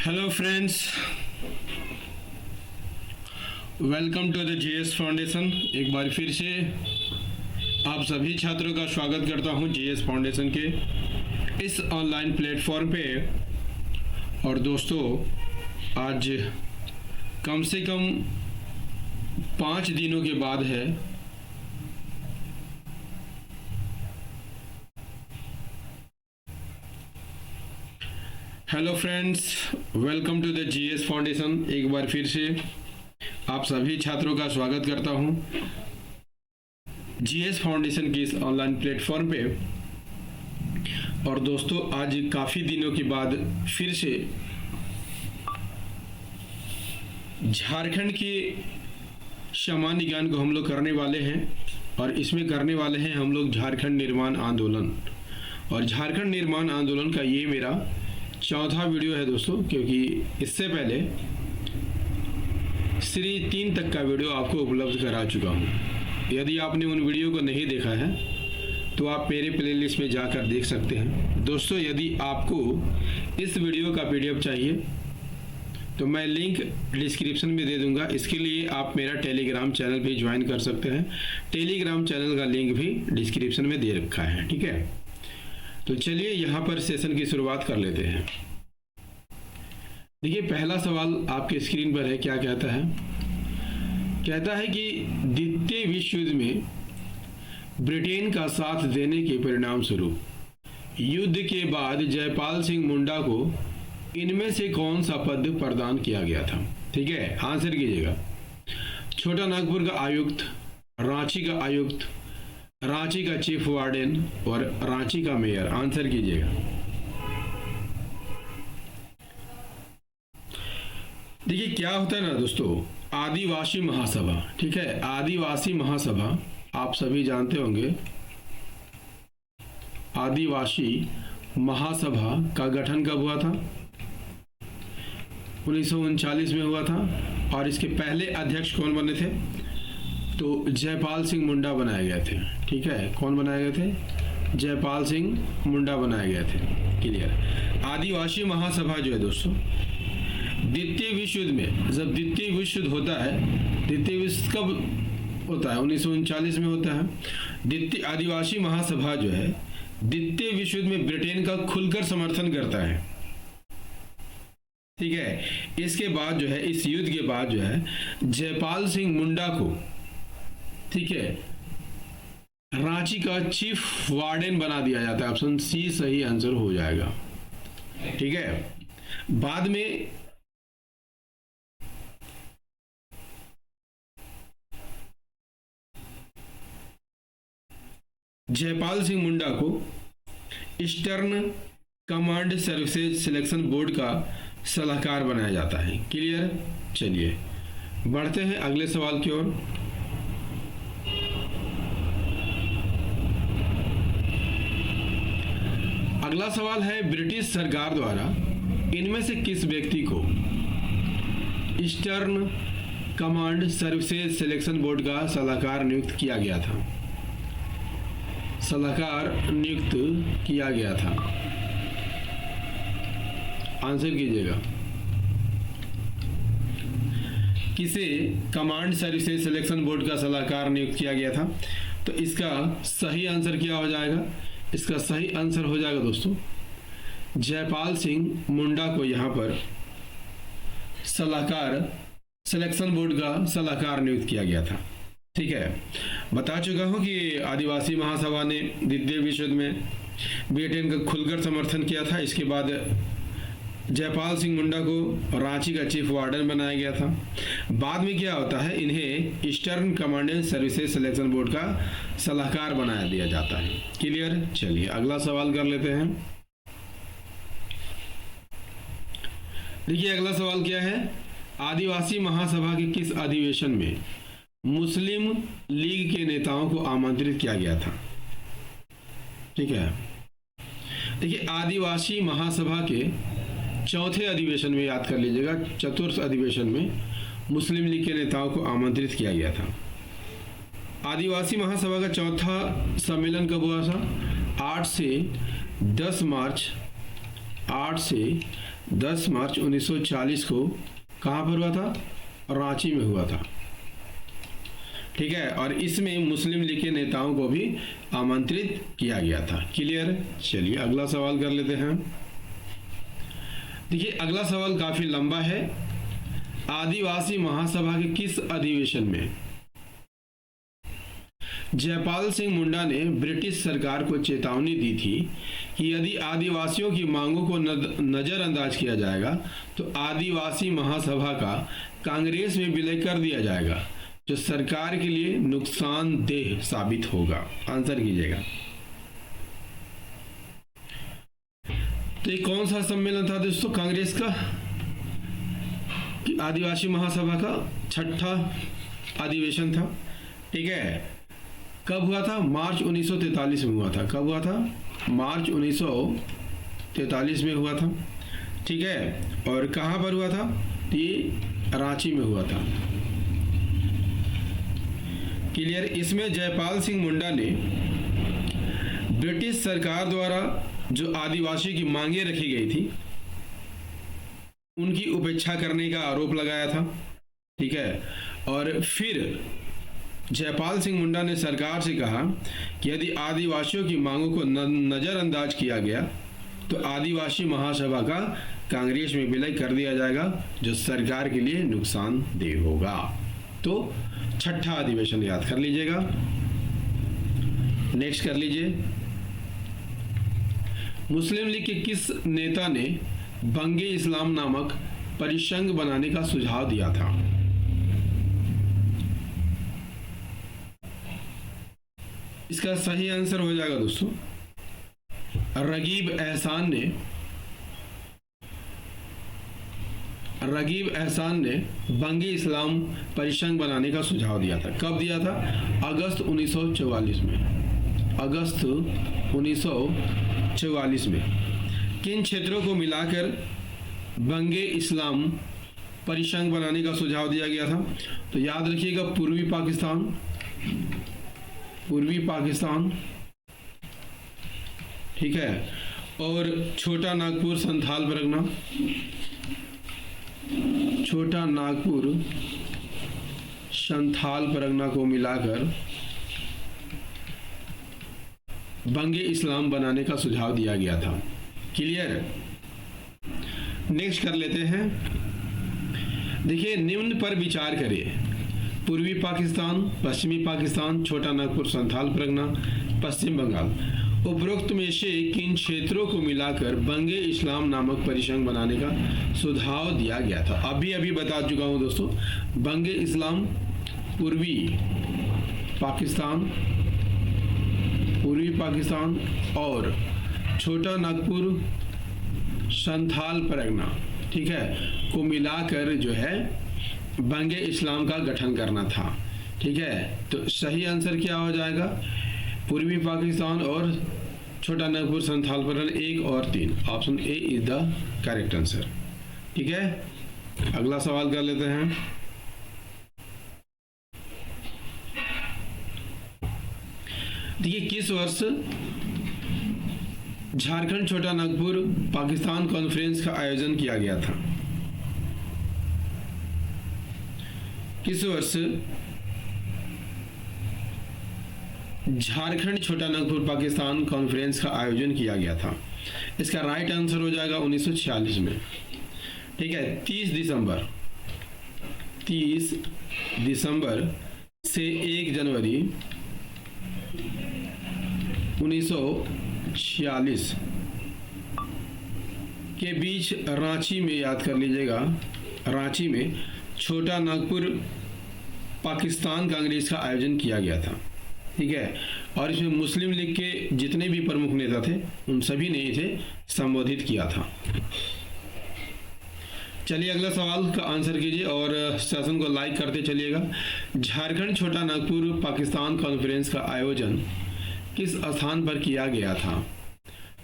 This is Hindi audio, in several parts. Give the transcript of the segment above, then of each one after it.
Hello friends, welcome to the GS foundation. एक बार फिर से आप सभी छात्रों का स्वागत करता हूं जीएस फाउंडेशन के इस ऑनलाइन प्लेटफॉर्म पे। और दोस्तों, आज कम से कम 5 दिनों के बाद है hello friends, welcome to the GS foundation. एक बार फिर से आप सभी छात्रों का स्वागत करता हूं जीएस फाउंडेशन की इस ऑनलाइन प्लेटफॉर्म पे। और दोस्तों, आज काफ़ी दिनों के बाद फिर से झारखंड के सामान्य ज्ञान को हम लोग करने वाले हैं। और इसमें करने वाले हैं हम लोग झारखंड निर्माण आंदोलन। और झारखंड निर्माण आंदोलन का ये मेरा चौथा वीडियो है दोस्तों, क्योंकि इससे पहले श्री 3 तक का वीडियो आपको उपलब्ध करा चुका हूँ। यदि आपने उन वीडियो को नहीं देखा है तो आप मेरे प्लेलिस्ट में जाकर देख सकते हैं। दोस्तों, यदि आपको इस वीडियो का पीडीएफ चाहिए तो मैं लिंक डिस्क्रिप्शन में दे दूंगा। इसके लिए आप मेरा टेलीग्राम चैनल भी ज्वाइन कर सकते हैं। टेलीग्राम चैनल का लिंक भी डिस्क्रिप्शन में दे रखा है, ठीक है। तो चलिए यहाँ पर सेशन की शुरुआत कर लेते हैं। देखिए, पहला सवाल आपके स्क्रीन पर है। क्या कहता है? कहता है कि द्वितीय विश्व युद्ध में ब्रिटेन का साथ देने के परिणाम स्वरूप युद्ध के बाद जयपाल सिंह मुंडा को इनमें से कौन सा पद प्रदान किया गया था? ठीक है, आंसर कीजिएगा। छोटा नागपुर का आयुक्त, रांची का आयुक्त, रांची का चीफ वार्डन और रांची का मेयर। आंसर कीजिएगा। देखिए, क्या होता है ना दोस्तों, आदिवासी महासभा, ठीक है, आदिवासी महासभा आप सभी जानते होंगे। आदिवासी महासभा का गठन कब हुआ था? 1939 में हुआ था। और इसके पहले अध्यक्ष कौन बने थे? तो जयपाल सिंह मुंडा बनाए गए थे, ठीक है। कौन बनाए गए थे? जयपाल सिंह मुंडा बनाए गए थे। क्लियर। आदिवासी महासभा जो है दोस्तों, द्वितीय विश्व युद्ध में, जब द्वितीय विश्व युद्ध होता है, द्वितीय विश्व कब होता है? 1939 में होता है। द्वितीय आदिवासी महासभा जो है द्वितीय विश्व युद्ध में ब्रिटेन का खुलकर समर्थन करता है, ठीक है। इसके बाद जो है, इस युद्ध के बाद जो है, जयपाल सिंह मुंडा को, ठीक है, रांची का चीफ वार्डन बना दिया जाता है। ऑप्शन सी सही आंसर हो जाएगा, ठीक है। बाद में जयपाल सिंह मुंडा को eastern command services selection board का सलाहकार बनाया जाता है। क्लियर। चलिए बढ़ते हैं अगले सवाल की ओर। अगला सवाल है, ब्रिटिश सरकार द्वारा इनमें से किस व्यक्ति को eastern command services selection board का सलाहकार नियुक्त किया गया था? सलाहकार नियुक्त किया गया था। आंसर कीजिएगा। किसे कमांड सर्विसेज सिलेक्शन बोर्ड का सलाहकार नियुक्त किया गया था? तो इसका सही आंसर क्या हो जाएगा? इसका सही आंसर हो जाएगा दोस्तों, जयपाल सिंह मुंडा को यहां पर सलाहकार, सिलेक्शन बोर्ड का सलाहकार नियुक्त किया गया था, ठीक है। बता चुका हूं कि आदिवासी महासभा ने द्वितीय विश्व युद्ध में ब्रिटेन का खुलकर समर्थन किया था। इसके बाद जयपाल सिंह मुंडा को रांची का चीफ वार्डन बनाया गया था। बाद में क्या होता है, इन्हें eastern command services selection board का सलाहकार बना दिया जाता है। क्लियर। चलिए अगला सवाल कर लेते हैं। देखिए, अगला सवाल क्या है? आदिवासी महासभा के किस अधिवेशन में मुस्लिम लीग के नेताओं को आमंत्रित किया गया था? ठीक है। देखिए, आदिवासी महासभा के चौथे अधिवेशन में, याद कर लीजिएगा, चतुर्थ अधिवेशन में मुस्लिम लीग के नेताओं को आमंत्रित किया गया था। आदिवासी महासभा का चौथा सम्मेलन कब हुआ था? 8 से 10 मार्च 8 से 10 मार्च 1940 को कहाँ पर हुआ था? रांची में हुआ था। ठीक है, और इसमें मुस्लिम लीग के नेताओं को भी आमंत्रित किया गया था। क्लियर? चलिए अगला सवाल कर लेते हैं। देखिए अगला सवाल काफी लंबा है। आदिवासी महासभा के किस अधिवेशन में जयपाल सिंह मुंडा ने ब्रिटिश सरकार को चेतावनी दी थी कि यदि आदिवासियों की मांगों को नजरअंदाज किया जाएगा तो आदिवासी महासभा का कांग्रेस में विलय कर दिया जाएगा, जो सरकार के लिए नुकसानदेह साबित होगा? आंसर कीजिएगा। तो ये कौन सा सम्मेलन था दोस्तों? कांग्रेस का आदिवासी महासभा का छठा अधिवेशन था। ठीक है, कब हुआ था? मार्च 1943 में हुआ था। कब हुआ था? मार्च 1943 में हुआ था। ठीक है, और कहाँ पर हुआ था? ये रांची में हुआ था। क्लियर? इसमें जयपाल सिंह मुंडा ने ब्रिटिश सरकार द्वारा जो आदिवासी की मांगें रखी गई थी उनकी उपेक्षा करने का आरोप लगाया था। ठीक है, और फिर जयपाल सिंह मुंडा ने सरकार से कहा कि यदि आदिवासियों की मांगों को नजरअंदाज किया गया तो आदिवासी महासभा का कांग्रेस में विलय कर दिया जाएगा, जो सरकार के लिए नुकसानदेह होगा। तो छठा अधिवेशन याद कर लीजिएगा। नेक्स्ट कर लीजिए। मुस्लिम लीग के किस नेता ने बंगे इस्लाम नामक परिसंघ बनाने का सुझाव दिया था? इसका सही आंसर हो जाएगा दोस्तों रगीब एहसान ने बंगे इस्लाम परिसंघ बनाने का सुझाव दिया था। कब दिया था? अगस्त 1944 में। अगस्त 1944 में। किन क्षेत्रों को मिलाकर बंगे इस्लाम परिसंघ बनाने का सुझाव दिया गया था? तो याद रखिएगा, पूर्वी पाकिस्तान, ठीक है, और छोटा नागपुर संथाल परगना को मिलाकर बंगे इस्लाम बनाने का सुझाव दिया गया था। क्लियर? नेक्स्ट कर लेते हैं। देखिए, निम्न पर विचार करिए। पूर्वी पाकिस्तान, पश्चिमी पाकिस्तान, छोटा नागपुर संथाल परगना, पश्चिम बंगाल। उपरोक्त में से किन क्षेत्रों को मिलाकर बंगे इस्लाम नामक परिसंघ बनाने का सुझाव दिया गया था? अभी बता चुका हूं दोस्तों। बंगे इस्लाम पूर्वी पाकिस्तान और छोटा नागपुर संथाल परगना, ठीक है, को मिलाकर जो है बंगे इस्लाम का गठन करना था। ठीक है, तो सही आंसर क्या हो जाएगा? पूर्वी पाकिस्तान और छोटा नागपुर संथाल परगना 1 और 3। Option A is the correct answer. ठीक है, अगला सवाल कर लेते हैं। देखिए, किस वर्ष झारखंड छोटा नागपुर पाकिस्तान कॉन्फ्रेंस का आयोजन किया गया था? किस वर्ष झारखंड छोटा नागपुर पाकिस्तान कॉन्फ्रेंस का आयोजन किया गया था? इसका राइट आंसर हो जाएगा 1946 में। ठीक है, 30 दिसंबर से 1 जनवरी 1946 के बीच रांची में, याद कर लीजिएगा, रांची में छोटा नागपुर पाकिस्तान कांग्रेस का आयोजन किया गया था। ठीक है, और इसमें मुस्लिम लीग के जितने भी प्रमुख नेता थे उन सभी ने इसे संबोधित किया था। चलिए अगला सवाल का आंसर कीजिए और सेशन को लाइक करते चलिएगा। झारखंड छोटा नागपुर पाकिस्तान कॉन्फ्रेंस का आयोजन किस स्थान पर किया गया था?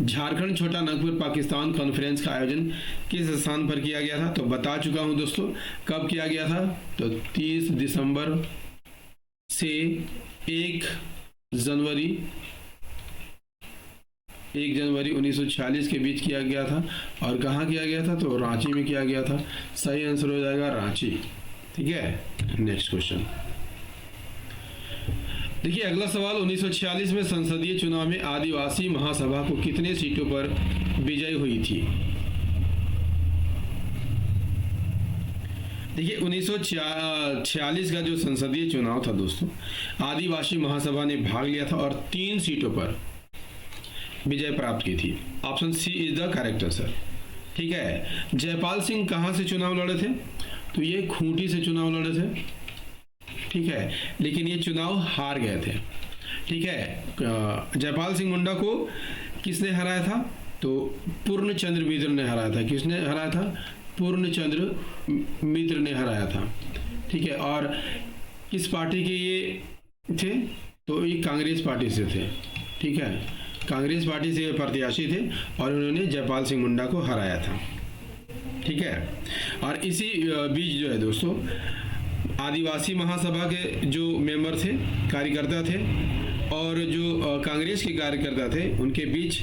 झारखंड छोटा नागपुर पाकिस्तान कॉन्फ्रेंस का आयोजन किस स्थान पर किया गया था? तो बता चुका हूं दोस्तों कब किया गया था। तो 30 दिसंबर से 1 जनवरी 1 जनवरी 1946 के बीच किया गया था। और कहाँ किया गया था? तो रांची में किया गया था। सही आंसर हो जाएगा रांची। ठीक है, नेक्स्ट क्वेश्चन देखिए। अगला सवाल, 1946 में संसदीय चुनाव में आदिवासी महासभा को कितने सीटों पर विजय हुई थी? देखिए 1946 का जो संसदीय चुनाव था दोस्तों, आदिवासी महासभा ने भाग लिया था और 3 सीटों पर विजय प्राप्त की थी। Option C is the correct answer. ठीक है, जयपाल सिंह कहाँ से चुनाव लड़े थे? तो ये खूंटी से चुनाव लड़े थे। ठीक है, लेकिन ये चुनाव हार गए थे। ठीक है, जयपाल सिंह मुंडा को किसने हराया था? तो पूर्णचंद्र मित्र ने हराया था। किसने हराया था? पूर्णचंद्र मित्र ने हराया था। ठीक है, और किस पार्टी के ये थे? तो ये कांग्रेस पार्टी से थे। ठीक है, कांग्रेस पार्टी से प्रत्याशी थे और उन्होंने जयपाल सिंह मुंडा को हराया था। ठीक है, और इसी बीच जो है दोस्तों, आदिवासी महासभा के जो मेंबर थे, कार्यकर्ता थे, और जो कांग्रेस के कार्यकर्ता थे, उनके बीच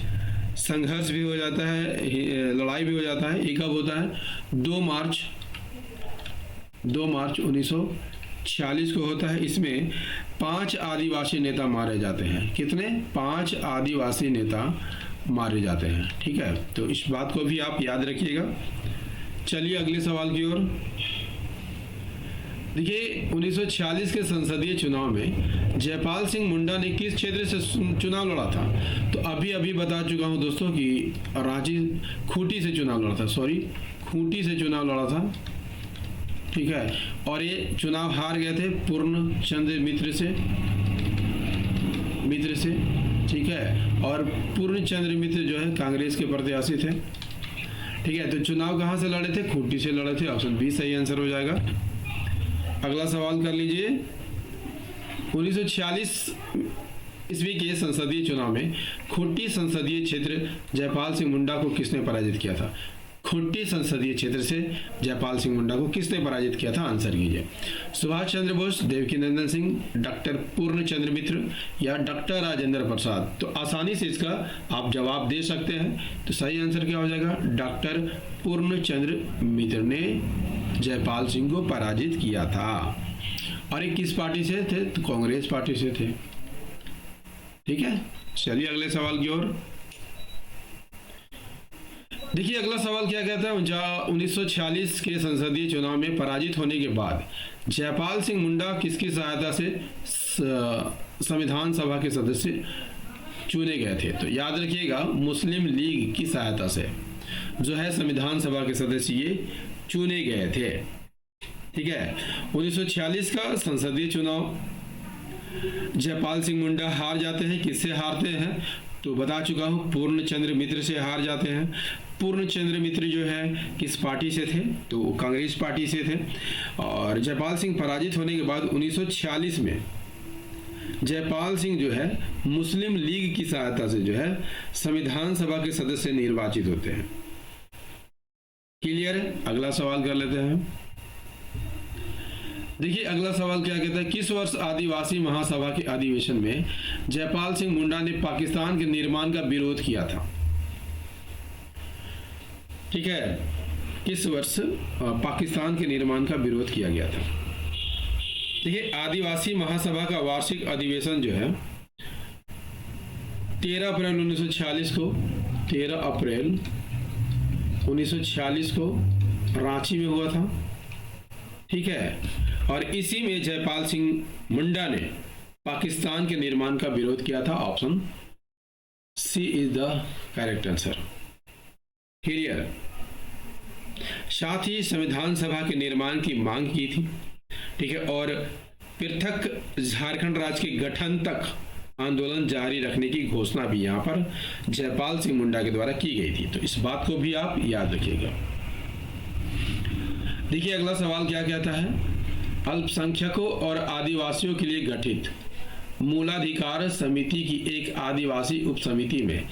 संघर्ष भी हो जाता है, लड़ाई भी हो जाता है। ये कब होता है? 2 मार्च 1946 को होता है। इसमें 5 आदिवासी नेता मारे जाते हैं। कितने? 5 आदिवासी नेता मारे जाते हैं। ठीक है, तो इस बात को भी आप याद रखिएगा। चलिए अगले सवाल की ओर। देखिए 1946 के संसदीय चुनाव में जयपाल सिंह मुंडा ने किस क्षेत्र से चुनाव लड़ा था? तो अभी बता चुका हूं दोस्तों कि रांची खूंटी से चुनाव लड़ा था। खूंटी से चुनाव लड़ा था। ठीक है, और ये चुनाव हार गए थे पूर्णचंद्र मित्र से। ठीक है, और पूर्णचंद्र मित्र जो है कांग्रेस के प्रत्याशी थे। ठीक है, तो चुनाव कहाँ से लड़े थे? खूंटी से लड़े थे। ऑप्शन बी सही आंसर हो जाएगा। अगला सवाल कर लीजिए। 1946 ईस्वी के संसदीय चुनाव में खूंटी संसदीय क्षेत्र जयपाल सिंह मुंडा को किसने पराजित किया था? खूंटी संसदीय क्षेत्र से जयपाल सिंह मुंडा को किसने पराजित किया था? आंसर कीजिए। सुभाष चंद्र बोस, देवकीनंदन सिंह, डॉक्टर पूर्णचंद्र मित्र या डॉक्टर राजेंद्र प्रसाद? तो आसानी से इसका आप जवाब दे सकते हैं। तो सही आंसर क्या हो जाएगा? डॉक्टर पूर्णचंद्र मित्र ने जयपाल सिंह को पराजित किया था। और ये किस पार्टी से थे? तो कांग्रेस पार्टी से थे। ठीक है, चलिए अगले सवाल की ओर। देखिए अगला सवाल क्या कहता है। 1946 के संसदीय चुनाव में पराजित होने के बाद जयपाल सिंह मुंडा किसकी सहायता से संविधान सभा के सदस्य चुने गए थे? तो याद रखिएगा, मुस्लिम लीग की सहायता से जो है संविधान सभा के सदस्य ये चुने गए थे। ठीक है, 1946 का संसदीय चुनाव जयपाल सिंह मुंडा हार जाते हैं। किससे हारते हैं? तो बता चुका हूं, पूर्णचंद्र मित्र से हार जाते हैं। पूर्णचंद्र मित्र जो है किस पार्टी से थे? तो कांग्रेस पार्टी से थे। और जयपाल सिंह पराजित होने के बाद 1946 में जयपाल सिंह जो है मुस्लिम लीग की सहायता से जो है संविधान सभा के सदस्य निर्वाचित होते हैं। क्लियर है? अगला सवाल कर लेते हैं। देखिए अगला सवाल क्या कहता है। किस वर्ष आदिवासी महासभा के अधिवेशन में जयपाल सिंह मुंडा ने पाकिस्तान के निर्माण का विरोध किया था? ठीक है, किस वर्ष पाकिस्तान के निर्माण का विरोध किया गया था? देखिए आदिवासी महासभा का वार्षिक अधिवेशन जो है 13 अप्रैल 1946 को 13 अप्रैल 1946 को रांची में हुआ था। ठीक है, और इसी में जयपाल सिंह मुंडा ने पाकिस्तान के निर्माण का विरोध किया था। Option C is the correct answer. Clear? साथ ही संविधान सभा के निर्माण की मांग की थी। ठीक है, और पृथक झारखंड राज्य के गठन तक आंदोलन जारी रखने की घोषणा भी यहां पर जयपाल सिंह मुंडा के द्वारा की गई थी। तो इस बात को भी आप याद रखिएगा। देखिए अगला सवाल क्या कहता है। अल्पसंख्यकों और आदिवासियों के लिए गठित मूलाधिकार समिति की एक आदिवासी उपसमिति में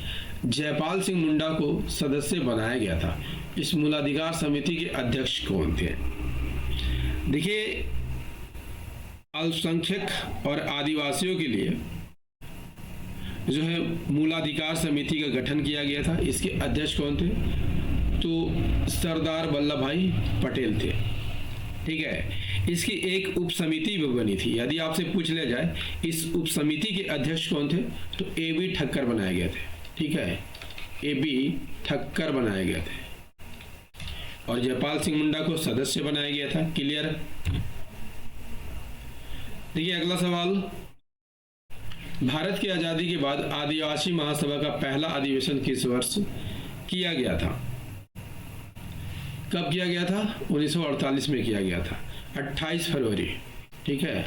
जयपाल सिंह मुंडा को सदस्य बनाया गया था। इस मूलाधिकार समिति के अध्यक्ष कौन थे? देखिए अल्पसंख्यक और आदिवासियों के लिए जो है मूलाधिकार समिति का गठन किया गया था। इसके अध्यक्ष कौन थे? तो सरदार वल्लभ भाई पटेल थे। ठीक है, इसकी एक उप समिति भी बनी थी। यदि आपसे पूछ लिया जाए इस उप समिति के अध्यक्ष कौन थे, तो A.B. ठक्कर बनाए गए थे। ठीक है, A.B. ठक्कर बनाए गए थे और जयपाल सिंह मुंडा को सदस्य बनाया गया था। क्लियर? देखिए अगला सवाल, भारत की आजादी के बाद आदिवासी महासभा का पहला अधिवेशन किस वर्ष किया गया था? कब किया गया था? 1948 में किया गया था, 28 फरवरी। ठीक है,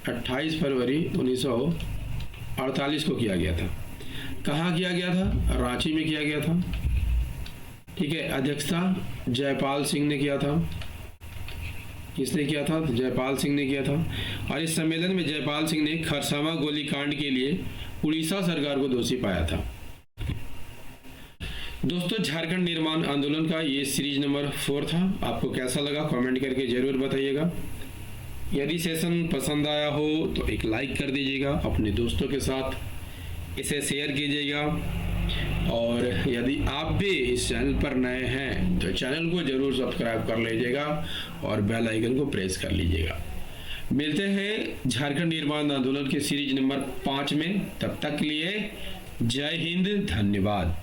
28 फरवरी 1948 को किया गया था। कहाँ किया गया था? रांची में किया गया था। ठीक है, अध्यक्षता जयपाल सिंह ने किया था। किसने किया था? तो जयपाल सिंह ने किया था। और इस सम्मेलन में जयपाल सिंह ने खरसावां गोलीकांड के लिए उड़ीसा सरकार को दोषी पाया था। दोस्तों, झारखंड निर्माण आंदोलन का ये सीरीज नंबर 4 था। आपको कैसा लगा कमेंट करके जरूर बताइएगा। यदि सेशन पसंद आया हो तो एक लाइक कर दीजिएगा, अपने दोस्तों के साथ इसे शेयर कीजिएगा और यदि आप भी इस चैनल पर नए हैं तो चैनल को जरूर सब्सक्राइब कर लीजिएगा और बेल आइकन को प्रेस कर लीजिएगा। मिलते हैं झारखंड निर्माण आंदोलन के सीरीज नंबर 5 में। तब तक के लिए जय हिंद, धन्यवाद।